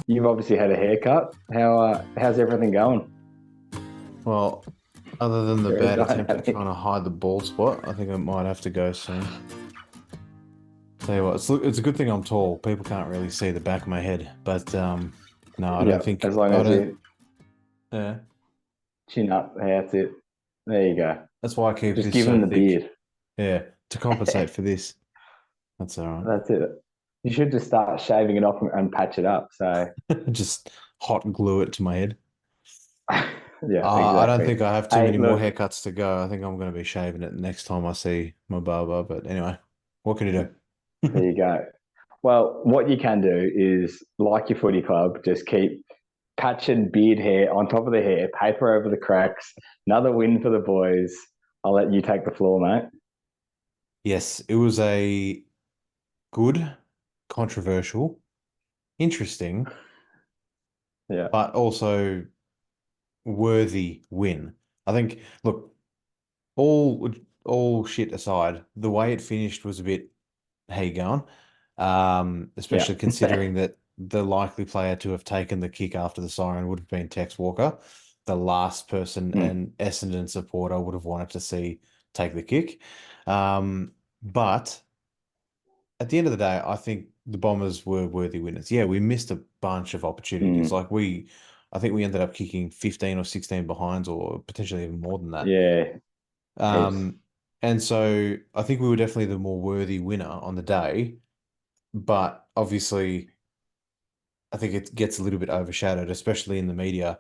You've obviously had a haircut. How's everything going? Well, other than the Very bad attempt at trying dynamic. to hide the bald spot, I think I might have to go soon. Tell you what, it's a good thing I'm tall. People can't really see the back of my head, but no, I don't Yeah, think as long I as don't. you Yeah, chin up. That's it. There you go. that's why I keep Just this give so him the thick. beard. Yeah, to compensate for this. That's all That's it. You should just start shaving it off and patch it up. So, right. Just hot glue it to my head. yeah, I don't exactly. think I have too Hey, many more look, haircuts to go. I think I'm going to be shaving it next time I see my barber. But anyway, what can you there do? you go. Well, what you can do is, like your footy club, just keep patching beard hair on top of the hair, paper over the cracks. Another win for the boys. I'll let you take the floor, mate. Yes, it was a good, controversial, interesting, Yeah, but also worthy win. I think, look, all all shit aside, the way it finished was a bit, how you going? yeah. Especially considering that the likely player to have taken the kick after the siren would have been Tex Walker. The last person Mm, an Essendon supporter would have wanted to see take the kick. But at the end of the day, I think the Bombers were worthy winners. Yeah, we missed a bunch of opportunities. mm. I think we ended up kicking 15 or 16 behinds, or potentially even more than that. Yeah, heaps. Um, and so I think we were definitely the more worthy winner on the day. But obviously, I think it gets a little bit overshadowed, especially in the media.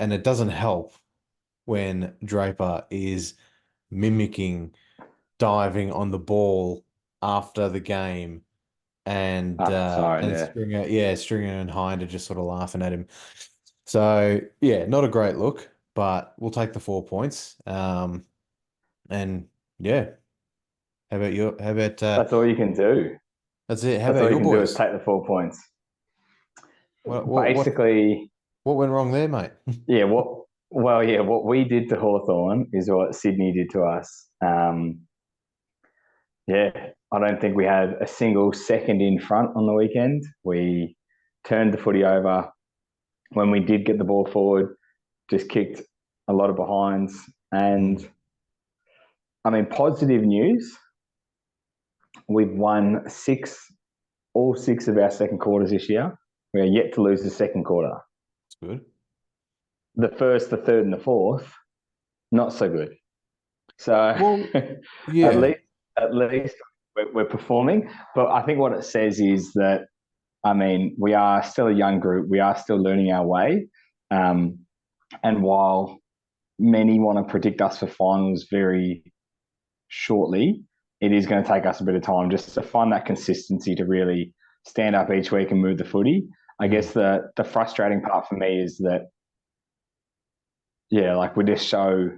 And it doesn't help when Draper is mimicking diving on the ball after the game After siren, and yeah. Stringer and Hind are just sort of laughing at him. So yeah, not a great look, but we'll take the 4 points. And yeah, how about That's all you can do. that's it. How That's about all you your can do is boys? take the 4 points. What Basically, what went wrong there, mate? yeah, what we did to Hawthorn is what Sydney did to us. Yeah, I don't think we had a single second in front on the weekend. We turned the footy over. When we did get the ball forward, just kicked a lot of behinds. Mm. And I mean, positive news, we've won all six of our second quarters this year. We are yet to lose the second quarter. That's good. The first, the third, and the fourth, not so good. So Well, at yeah. least, at least we're performing. But I think what it says is that, I mean, we are still a young group. We are still learning our way. Um, and while many want to predict us for finals very shortly, it is going to take us a bit of time just to find that consistency to really stand up each week and move the footy. I Mm. guess the frustrating part for me is that, yeah, like we just show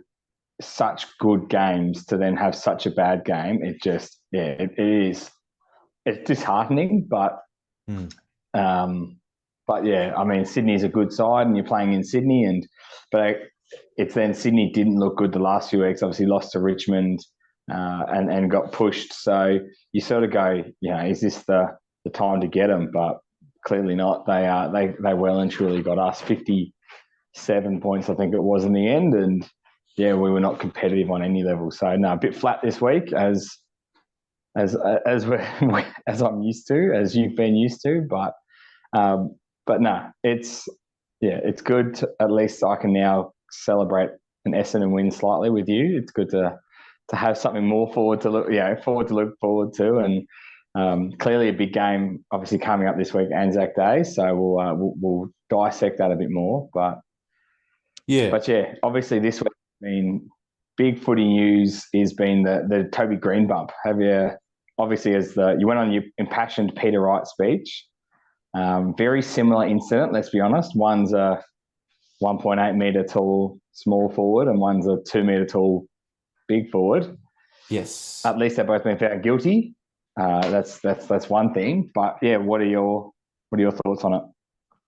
such good games to then have such a bad game. It just, yeah, it is. It's disheartening, Mm. um, but yeah, I mean, Sydney's a good side, and you're playing in Sydney, but it's then Sydney didn't look good the last few weeks. Obviously, lost to Richmond, and got pushed. So you sort of go, you know, is this the time to get them? But clearly not. They well and truly got us 57 points, I think it was in the end, and yeah, we were not competitive on any level. So no, a bit flat this week as as we're, as I'm used to, as you've been used to, um, but no, it's yeah, it's good. At least I can now celebrate an Essendon win slightly with you. It's good to have something more forward to look, forward to look forward to, and clearly a big game, obviously coming up this week, Anzac Day. So we'll dissect that a bit more. Yeah. But yeah, obviously this week, I mean, big footy news has been the Toby Green bump. Have you? Obviously, as you went on your impassioned Peter Wright speech, very similar incident, let's be honest. One's a 1.8 metre tall small forward, and one's a 2 metre tall big forward. Yes. At least they've both been found guilty. That's one thing. But yeah, what are your thoughts on it?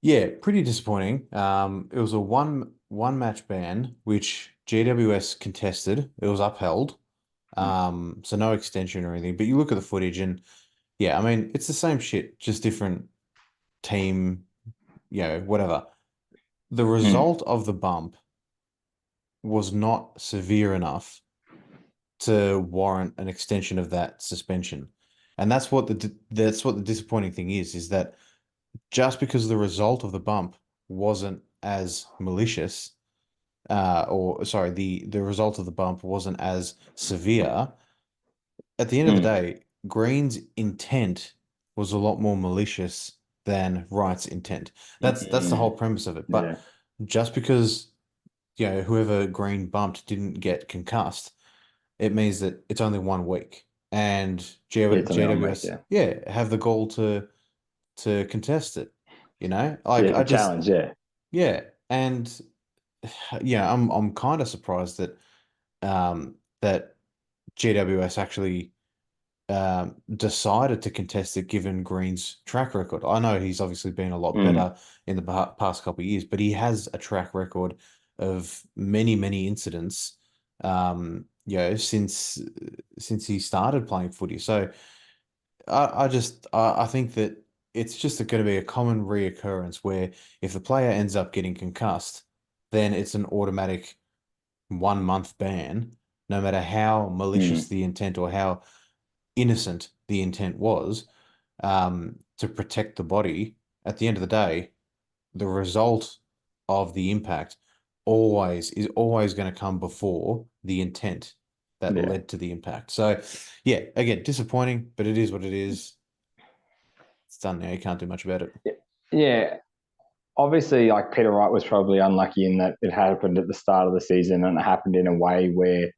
Yeah, pretty disappointing. It was a one match ban, which GWS contested. It was upheld. So no extension or anything. But you look at the footage and yeah, I mean, it's the same shit, just different team, whatever. The Mm. result of the bump was not severe enough to warrant an extension of that suspension. And that's what the disappointing thing is that just because the result of the bump wasn't as malicious, or sorry, the result of the bump wasn't as severe, at the end of the Mm. day, Green's intent was a lot more malicious than Wright's intent. That's the whole Mm. premise of it. But Yeah. just because, whoever Green bumped didn't get concussed, it means that it's only 1 week. And Yeah, it's only 1 week, GWS, yeah. yeah, have the goal to contest it. Like Yeah, I to just, challenge, yeah. yeah, and yeah, I'm kind of surprised that GWS actually decided to contest it given Green's track record. I know he's obviously been a lot Mm. better in the past couple of years, but he has a track record of many, many incidents, since he started playing footy. So I think that it's just going to be a common reoccurrence where if the player ends up getting concussed, then it's an automatic 1 month ban, no matter how malicious Mm. the intent or how innocent the intent was, to protect the body. At the end of the day, the result of the impact is always going to come before the intent that Yeah. led to the impact. So, yeah, again, disappointing, but it is what it is. It's done now. You can't do much about it. Yeah. Obviously, like Peter Wright was probably unlucky in that it happened at the start of the season and it happened in a way where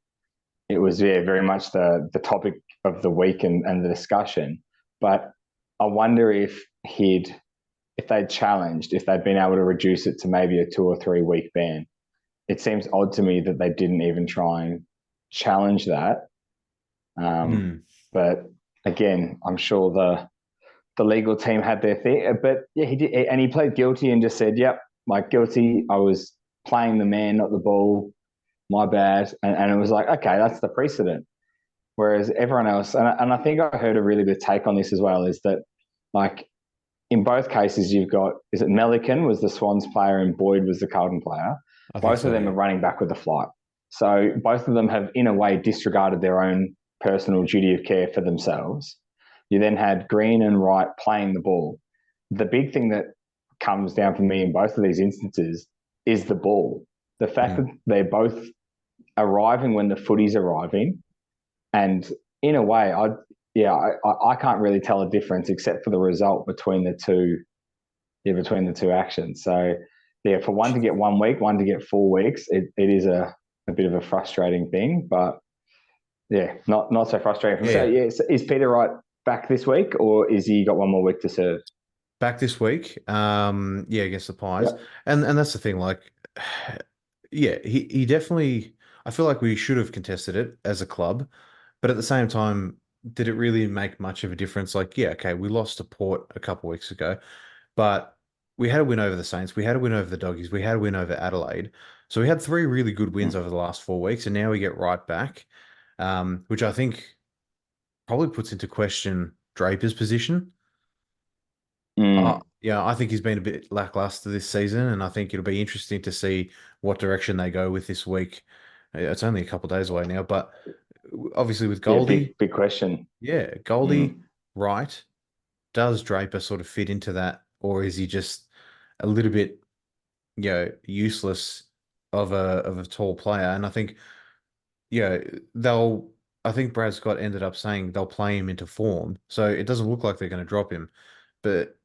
it was, yeah, very much the topic of the week and the discussion. But I wonder if they'd challenged, if they'd been able to reduce it to maybe a 2 or 3 week ban. It seems odd to me that they didn't even try and challenge that. Um, Hmm. but again, I'm sure the legal team had their thing. But yeah, he did, and he pled guilty and just said, "Yep, like guilty. I was playing the man, not the ball. My bad." And it was like, okay, that's the precedent. Whereas everyone else, and I think I heard a really good take on this as well, is that like in both cases, you've got, is it Melican was the Swans player and Boyd was the Carlton player? I think Both of so, them are yeah. running back with the flight. So both of them have, in a way, disregarded their own personal duty of care for themselves. You then had Green and Wright playing the ball. The big thing that comes down for me in both of these instances is the ball. The fact Hmm. that they're both arriving when the footy's arriving, and in a way, I can't really tell a difference except for the result between the two, yeah, between the two actions. So yeah, for one to get 1 week, one to get 4 weeks, it is a bit of a frustrating thing, but yeah, not so frustrating. Yeah, So yeah. yeah, so is Peter Wright back this week, or is he got one more week to serve? Back this week. Yeah, against the Pies. Yep. And that's the thing, like, yeah, he definitely, I feel like we should have contested it as a club, but at the same time, did it really make much of a difference? Like, yeah, okay, we lost to Port a couple weeks ago, but we had a win over the Saints, we had a win over the Doggies, we had a win over Adelaide. So we had three really good wins over the last 4 weeks, and now we get right back, which I think probably puts into question Draper's position. Mm, Yeah, I think he's been a bit lackluster this season, and I think it'll be interesting to see what direction they go with this week. It's only a couple of days away now, but obviously with yeah, Goldie, big question. yeah, Goldie, Mm, right? Does Draper sort of fit into that, or is he just a little bit, useless of a tall player? And I think, yeah, they'll. I think Brad Scott ended up saying they'll play him into form, so it doesn't look like they're going to drop him. But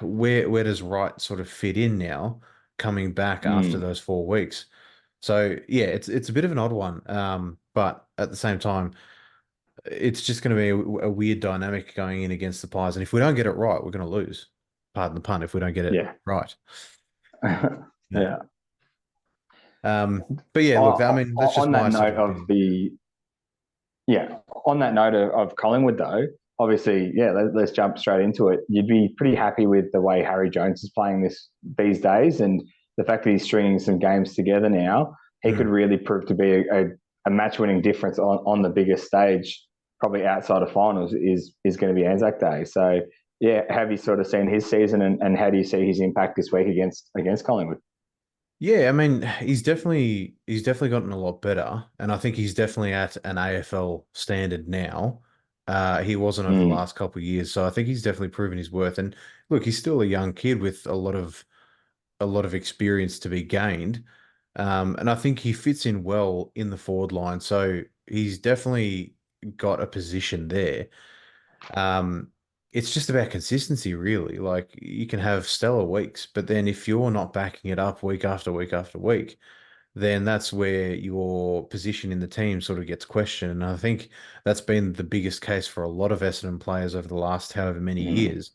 where does Wright sort of fit in now, coming back after mm, those 4 weeks? So yeah, it's a bit of an odd one. But at the same time, it's just going to be a weird dynamic going in against the Pies, and if we don't get it right, we're going to lose. Pardon the pun. If we don't get it yeah. right, yeah. Yeah. But yeah, look, I mean, that's just On that my sort note of of opinion. the Yeah, on that note of Collingwood, though, obviously, yeah, let's jump straight into it. You'd be pretty happy with the way Harry Jones is playing these days, and the fact that he's stringing some games together now. He could Mm. really prove to be a match-winning difference on the biggest stage, probably outside of finals, is going to be Anzac Day. So yeah, have you sort of seen his season, and how do you see his impact this week against Collingwood? Yeah, I mean, he's definitely gotten a lot better, and I think he's definitely at an AFL standard now. He wasn't over the Mm, last couple of years, so I think he's definitely proven his worth. And look, he's still a young kid with a lot of experience to be gained. And I think he fits in well in the forward line, so he's definitely got a position there. Um, it's just about consistency, really. Like you can have stellar weeks, but then if you're not backing it up week after week after week, then that's where your position in the team sort of gets questioned. And I think that's been the biggest case for a lot of Essendon players over the last however many mm, years.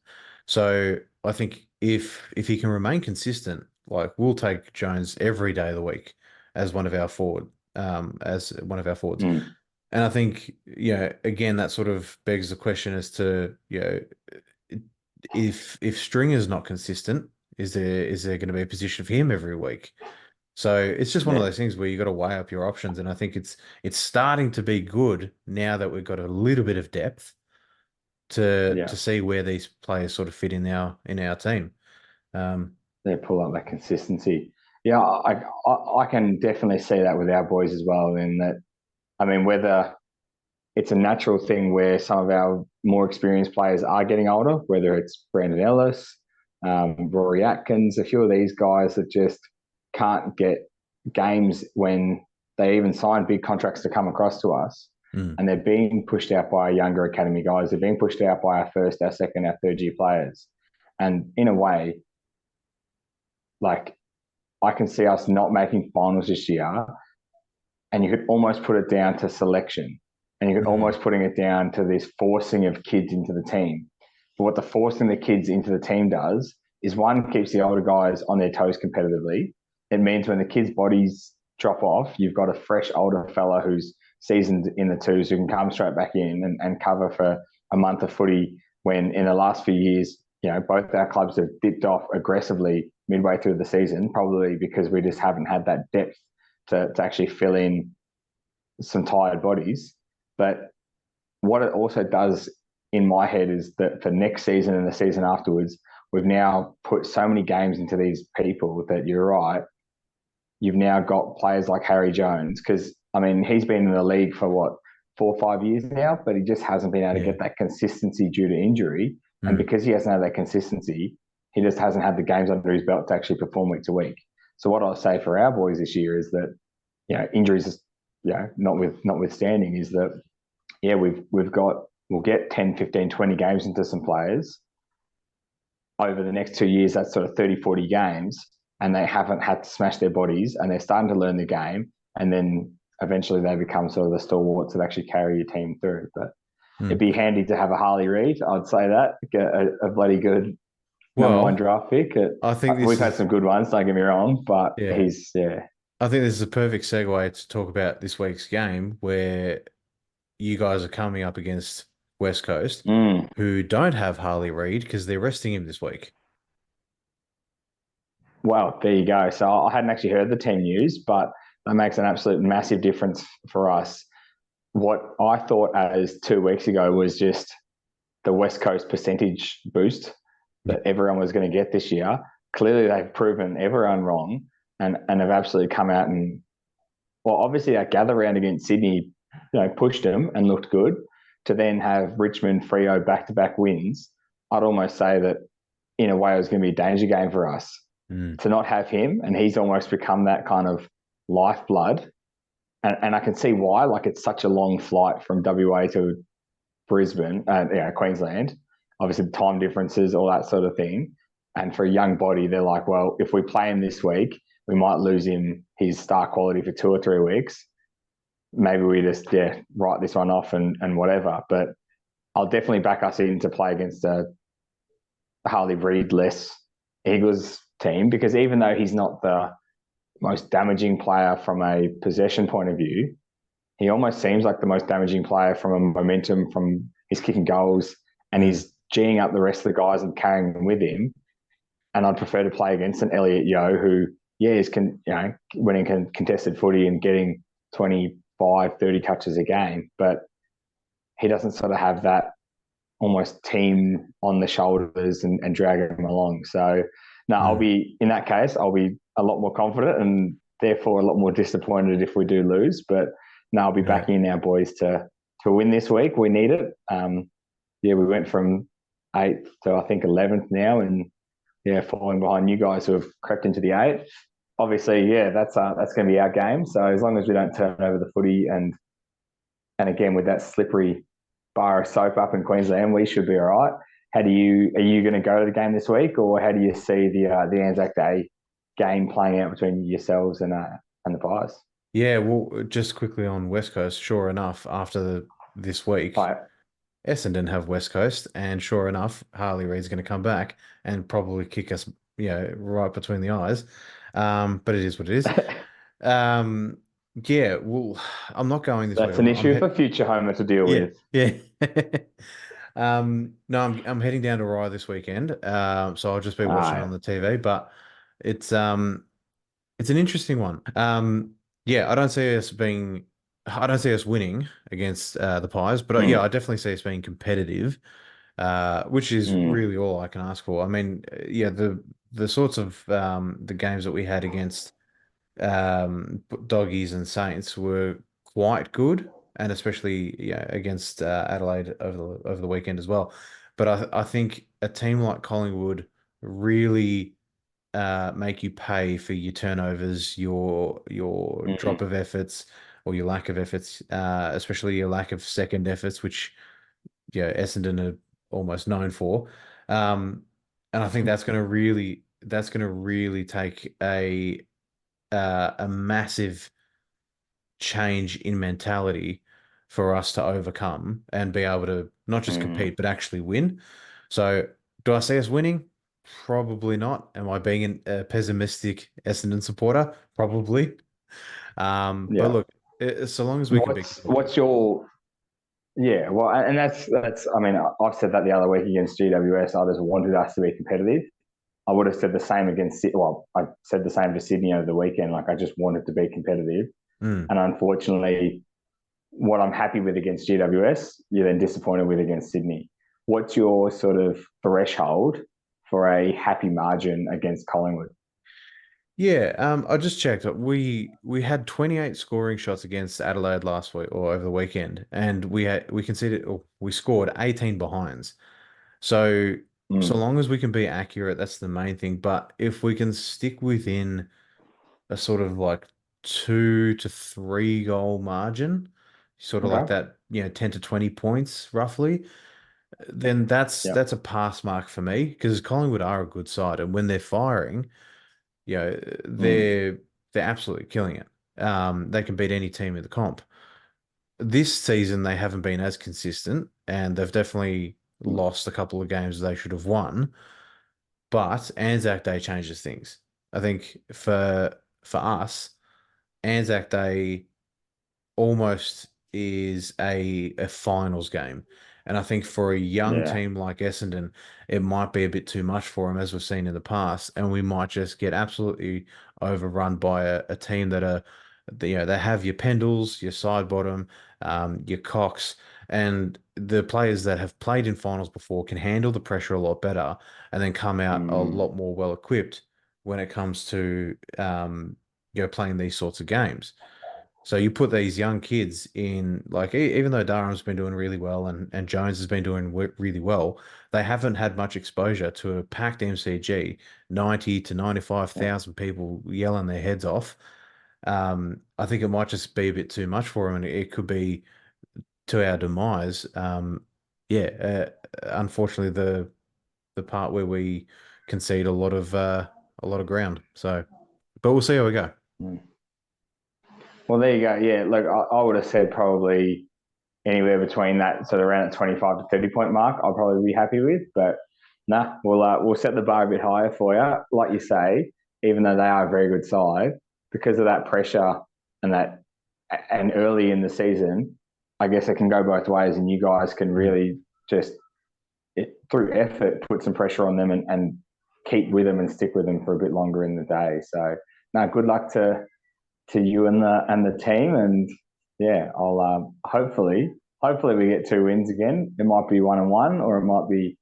So I think if he can remain consistent, like we'll take Jones every day of the week as one of our forwards. mm. And I think, again, that sort of begs the question as to, if Stringer's not consistent, is there going to be a position for him every week? So it's just one of Yeah, those things where you got to weigh up your options, and I think it's starting to be good now that we've got a little bit of depth to yeah. see where these players sort of fit in our team. Um, They pull up that consistency. Yeah, I can definitely see that with our boys as well. In that, I mean, whether it's a natural thing where some of our more experienced players are getting older, whether it's Brandon Ellis, Rory Atkins, a few of these guys that just can't get games when they even sign big contracts to come across to us. mm, And they're being pushed out by our younger academy guys. They're being pushed out by our first, our second, our third year players. And in a way, like I can see us not making finals this year, and you could almost put it down to selection, and you could mm, almost putting it down to this forcing of kids into the team. But what the forcing the kids into the team does is one keeps the older guys on their toes competitively. It means when the kids' bodies drop off, you've got a fresh older fella who's seasoned in the twos who can come straight back in and cover for a month of footy. When in the last few years, both our clubs have dipped off aggressively midway through the season, probably because we just haven't had that depth to actually fill in some tired bodies. But what it also does in my head is that for next season and the season afterwards, we've now put so many games into these people that you're right. You've now got players like Harry Jones, because I mean, he's been in the league for what, 4 or 5 years now, but he just hasn't been able to yeah. get that consistency due to injury. And Mm, because he hasn't had that consistency, he just hasn't had the games under his belt to actually perform week to week. So what I'll say for our boys this year is that, injuries, notwithstanding, is that we'll get 10, 15, 20 games into some players over the next 2 years. That's sort of 30, 40 games, and they haven't had to smash their bodies, and they're starting to learn the game, and then eventually they become sort of the stalwarts that actually carry your team through. But it'd mm. be handy to have a Harley Reid. I'd say that, get a bloody good number one Well, draft pick. I think We've this had is some good ones, don't get me wrong, but yeah. he's, yeah. I think this is a perfect segue to talk about this week's game where you guys are coming up against West Coast, Mm. who don't have Harley Reid because they're resting him this week. Well, there you go. So I hadn't actually heard the 10 news, but that makes an absolute massive difference for us. What I thought as 2 weeks ago was just the West Coast percentage boost Yeah. that everyone was going to get this year. Clearly, they've proven everyone wrong, and have absolutely come out and, well, obviously that gather round against Sydney, pushed them and looked good. To then have Richmond, Freo back to back wins, I'd almost say that in a way it was going to be a danger game for us Mm, to not have him, and he's almost become that kind of lifeblood. And I can see why. Like, it's such a long flight from WA to Brisbane, Queensland. Obviously, the time differences, all that sort of thing. And for a young body, they're like, well, if we play him this week, we might lose him his star quality for 2 or 3 weeks. Maybe we just write this one off and whatever. But I'll definitely back us in to play against a Harley Reid less Eagles team, because even though he's not the most damaging player from a possession point of view, he almost seems like the most damaging player from a momentum, from his kicking goals, and mm. he's geeing up the rest of the guys and carrying them with him. And I'd prefer to play against an Elliot Yeo who, is winning contested footy and getting 25, 30 touches a game, but he doesn't sort of have that almost team on the shoulders and drag them along. So no, I'll Mm. be in that case. I'll be a lot more confident and therefore a lot more disappointed if we do lose. But no, I'll be Yeah. backing our boys to win this week. We need it. Yeah, we went from 8th to I think 11th now, and yeah, falling behind you guys who have crept into the 8th. Obviously, yeah, that's going to be our game. So as long as we don't turn over the footy and again with that slippery bar of soap up in Queensland, we should be all right. Are you going to go to the game this week, or how do you see the Anzac Day game playing out between yourselves and the Pies? Yeah, well, just quickly on West Coast, sure enough, after this week, Right. Essendon have West Coast, and sure enough, Harley Reid's going to come back and probably kick us, right between the eyes. But it is what it is. Um, yeah, well, I'm not going this week. That's an issue for future Homer to deal Yeah, with. yeah. No, I'm heading down to Rye this weekend. So I'll just be watching on Ah, the TV, but it's an interesting one. Yeah, I don't see us winning against the Pies, but yeah, I mm, definitely see us being competitive, which is mm, really all I can ask for. I mean, yeah, the sorts of the games that we had against Doggies and Saints were quite good, and especially against Adelaide over the weekend as well. But I think a team like Collingwood really make you pay for your turnovers, your drop mm, of efforts, or your lack of efforts, especially your lack of second efforts, which Essendon are almost known for. Um, and I think that's going to really take a massive change in mentality for us to overcome and be able to not just mm. compete but actually win. So, do I see us winning? Probably not. Am I being a pessimistic Essendon supporter? Probably. But Yeah. look, so long as we can be competitive. What's your yeah? Well, and that's. I mean, I've said that the other week against GWS. I just wanted us to be competitive. I would have said the same against Sydney. Well, I said the same to Sydney over the weekend. Like I just wanted to be competitive, Mm. and unfortunately, what I'm happy with against GWS, you're then disappointed with against Sydney. What's your sort of threshold for a happy margin against Collingwood? Yeah, I just checked. We had 28 scoring shots against Adelaide last week or over the weekend, and we conceded or we scored 18 behinds. So so Mm, long as we can be accurate, that's the main thing. But if we can stick within a sort of like 2 to 3 goal margin, sort of like okay. that, 10 to 20 points roughly, then that's Yeah. that's a pass mark for me because Collingwood are a good side, and when they're firing, you know, Mm, they're absolutely killing it. They can beat any team in the comp. This season they haven't been as consistent, and they've definitely mm, lost a couple of games they should have won. But Anzac Day changes things. I think for us, Anzac Day almost is a finals game. And I think for a young yeah. team like Essendon, it might be a bit too much for them, as we've seen in the past, and we might just get absolutely overrun by a team that are, they have your Pendles, your side bottom, your Cox, and the players that have played in finals before can handle the pressure a lot better, and then come out a Mm, lot more well equipped when it comes to playing these sorts of games. So you put these young kids in, like, even though Durham's been doing really well and Jones has been doing really well, they haven't had much exposure to a packed MCG, 90 to yeah. 95,000 people yelling their heads off. I think it might just be a bit too much for them, and it could be to our demise. Yeah, unfortunately, the part where we concede a lot of ground. So, but we'll see how we go. Mm. Well, there you go. Yeah, look, I would have said probably anywhere between that sort of around that 25 to 30 point mark, I'll probably be happy with. But nah, we'll set the bar a bit higher for you. Like you say, even though they are a very good side, because of that pressure and that and early in the season, I guess it can go both ways, and you guys can Mm. really just through effort put some pressure on them and keep with them and stick with them for a bit longer in the day. So now, good luck to you and the team, and yeah, I'll hopefully hopefully we get 2 wins again. It might be 1-1, or it might be,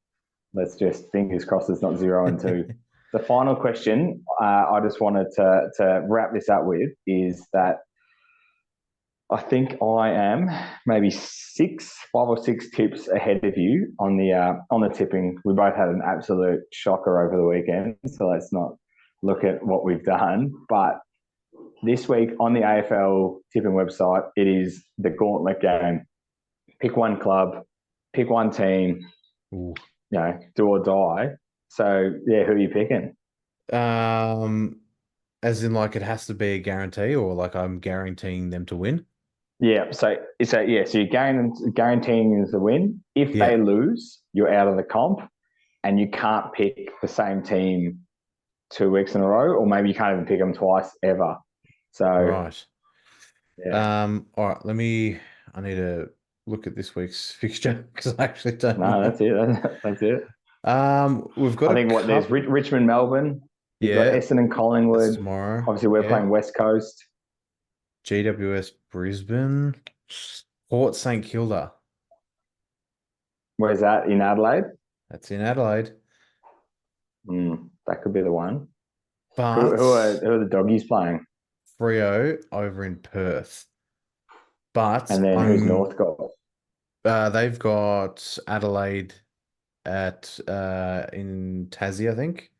let's just fingers crossed it's not 0-2. The final question I just wanted to wrap this up with is that I think I am maybe 5 or 6 tips ahead of you on the tipping. We both had an absolute shocker over the weekend, so let's not look at what we've done. But this week on the AFL tipping website, it is the gauntlet game. Pick one club, pick one team, Ooh. Do or die. So yeah, who are you picking? As in like it has to be a guarantee, or like I'm guaranteeing them to win? Yeah, so you're guaranteeing the win. If Yeah. they lose, you're out of the comp, and you can't pick the same team 2 weeks in a row, or maybe you can't even pick them twice ever. So Right. yeah, All right, I need to look at this week's fixture because I actually don't no, know. that's it. That's it. We've got I a think there's couple. Richmond, Melbourne. You've got Yeah, Essendon, that's Collingwood. tomorrow. Obviously, we're Yeah. playing West Coast. GWS Brisbane. Port St Kilda. Where's that in Adelaide? That's in Adelaide. That could be the one. But Who are the doggies playing? Freo over in Perth. But And then who's North got? they've got Adelaide at in Tassie, I think.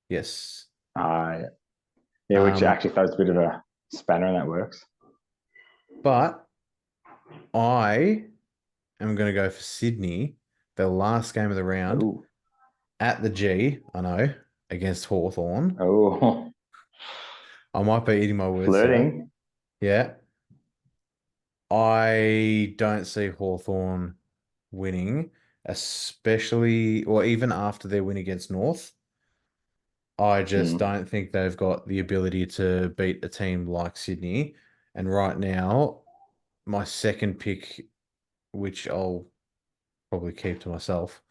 Yes. Yeah, which Um, actually throws a bit of a spanner, and that works. but I am going to go for Sydney, the last game of the round Ooh. at the G, I know, against Hawthorn. Oh, I might be eating my words there. flirting. Yeah. I don't see Hawthorn winning, especially or even after their win against North. I just Hmm. don't think they've got the ability to beat a team like Sydney. And right now, my second pick, which I'll probably keep to myself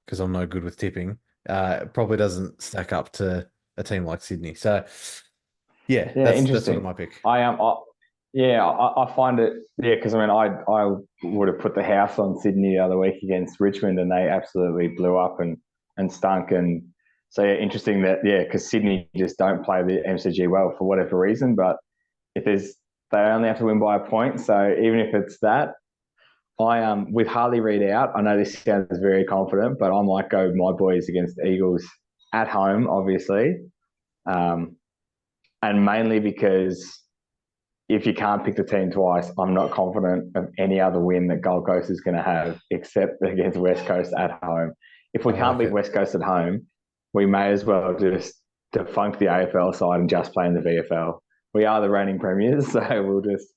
because I'm no good with tipping, probably doesn't stack up to a team like Sydney. So yeah, Yeah, that's sort of interesting. my pick. I am. I find it. Yeah, because I mean, I would have put the house on Sydney the other week against Richmond, and they absolutely blew up and stunk. And so yeah, interesting that because Sydney just don't play the MCG well for whatever reason. But if there's they only have to win by a point, so even if it's that, I with Harley Reid out, I know this sounds very confident, but I might go my boys against the Eagles at home, obviously, um, and mainly because if you can't pick the team twice, I'm not confident of any other win that Gold Coast is going to have except against West Coast at home. If we I can't like beat it. West Coast at home, we may as well just defunct the AFL side and just play in the VFL. We are the reigning premiers, so we'll just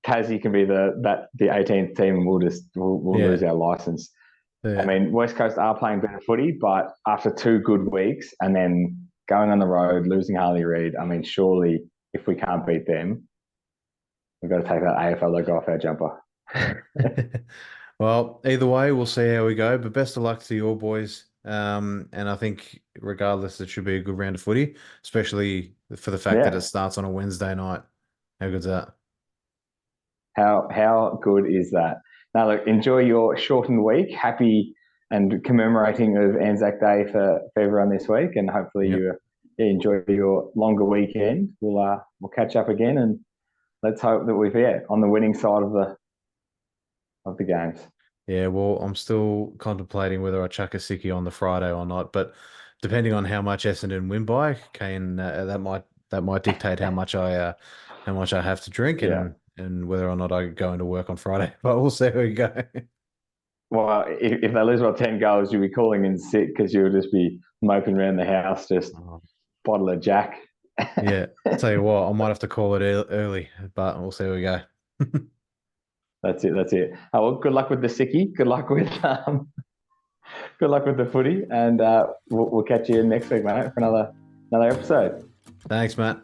Tassie can be the 18th team, and we'll lose Yeah. our license. I Yeah. mean, West Coast are playing better footy, but after 2 good weeks and then going on the road, losing Harley Reid, I mean, surely if we can't beat them, we've got to take that AFL logo off our jumper. Well, either way, we'll see how we go. But best of luck to your boys. And I think regardless, it should be a good round of footy, especially for the fact that it Yeah. starts on a Wednesday night. How good's that? How good is that? Now, look, enjoy your shortened week. Happy and commemorating of Anzac Day for everyone this week, and hopefully Yep. you enjoy your longer weekend. We'll catch up again, and let's hope that we've on the winning side of the games. Yeah, well, I'm still contemplating whether I chuck a sickie on the Friday or not, but depending on how much Essendon win by, that might dictate how much I have to drink Yeah. and whether or not I go into work on Friday. But we'll see how we go. Well, if they lose by 10 goals, you'll be calling in sick because you'll just be moping around the house, just Oh, bottle of Jack. yeah, tell you what, I might have to call it early, but we'll see how we go. That's it. That's it. Oh, well, good luck with the sickie. Good luck with the footy, and we'll catch you next week, mate, for another episode. Thanks, Matt.